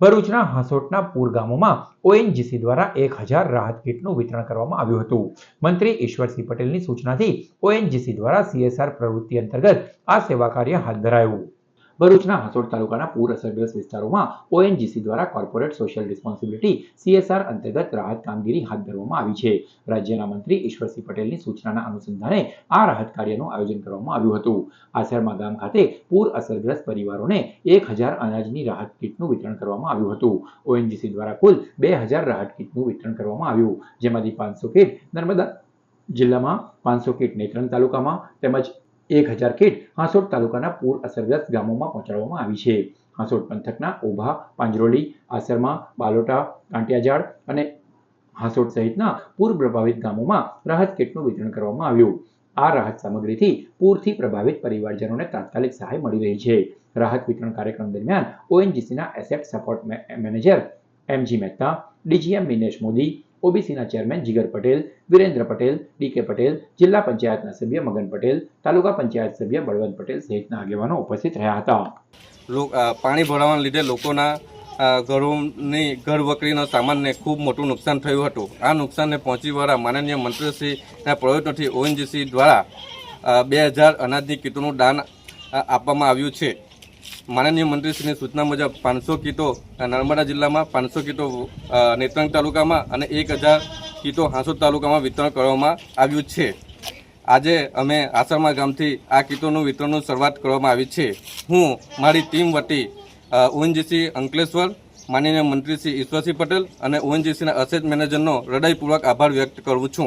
ભરૂચના હાંસોટના પૂર ગામોમાં ઓએનજીસી દ્વારા 1000 રાહત કીટનું વિતરણ કરવામાં આવ્યું હતું। મંત્રી ઈશ્વરસિંહ પટેલની સૂચનાથી ઓએનજીસી દ્વારા સીએસઆર પ્રવૃત્તિ અંતર્ગત આ સેવા કાર્ય હાથ ધરાયું। ભરૂચના હાંસોટ તાલુકાના પૂર અસરગ્રસ્ત વિસ્તારોમાં ઓએનજીસી દ્વારા કોર્પોરેટ સોશિયલ રિસ્પોન્સિબિલિટી સીએસઆર અંતર્ગત રાહત કામગીરી હાથ ધરવામાં આવી છે। રાજ્યના મંત્રી ઈશ્વરસિંહ પટેલની સૂચનાના અનુસંધાને આ રાહત કાર્યનું આયોજન કરવામાં આવ્યું હતું। આસરમાં ગામ ખાતે પૂર અસરગ્રસ્ત પરિવારોને 1000 અનાજની રાહત કીટનું વિતરણ કરવામાં આવ્યું હતું। ઓએનજીસી દ્વારા કુલ 2000 રાહત કીટનું વિતરણ કરવામાં આવ્યું, જેમાંથી 500 કીટ નર્મદા જિલ્લામાં, 500 કીટ નેત્રંગ તાલુકામાં તેમજ 1000 કીટ હાંસોટ તાલુકાના પૂર અસરગ્રસ્ત ગામોમાં પહોંચાડવામાં આવી છે। હાંસોટ પંથકના ઓભા, પાંજરોલી, આસરમાં, બાલોટા, કાંટિયાજાળ અને હાંસોટ સહિતના પૂર પ્રભાવિત ગામોમાં રાહત કીટનું વિતરણ કરવામાં આવ્યું। આ રાહત સામગ્રીથી પૂરથી પ્રભાવિત પરિવારજનોને તાત્કાલિક સહાય મળી રહી છે। રાહત વિતરણ કાર્યક્રમ દરમિયાન ઓએનજીસીના asset support manager MG Mehta, DGM Minesh Modi, ઓબીસીના ચેરમેન જીગર પટેલ, વિરેન્દ્ર પટેલ, ડીકે પટેલ, જિલ્લા પંચાયતના સભ્ય મગન પટેલ, તાલુકા પંચાયત સભ્ય બળવંત પટેલ સહિતના આગેવાનો ઉપસ્થિત રહ્યા હતા। પાણી ભરાવાના લીધે લોકોના ઘરોની ઘરવકરીના સામાનને ખૂબ મોટું નુકસાન થયું હતું। આ નુકસાનને પહોંચી વળવા માનનીય મંત્રીશ્રીના પ્રયત્નોથી ઓએનજીસી દ્વારા 2000 અનાજની કીટોનું દાન આપવામાં આવ્યું છે। માનનીય મંત્રીશ્રીની સૂચના મુજબ 500 કીટો નર્મદા જિલ્લામાં, 500 કીટો નેત્રંગ તાલુકામાં અને 1000 કીટો હાંસોટ તાલુકામાં વિતરણ કરવામાં આવ્યું છે। આજે અમે આસરમા ગામથી આ કીટોનું વિતરણની શરૂઆત કરવામાં આવી છે। હું મારી ટીમ વતી ઓએનજીસી અંકલેશ્વર, માનનીય મંત્રી શ્રી ઈશ્વરસિંહ પટેલ અને ઓએનજીસીના એસેટ મેનેજરનો હૃદયપૂર્વક આભાર વ્યક્ત કરું છું।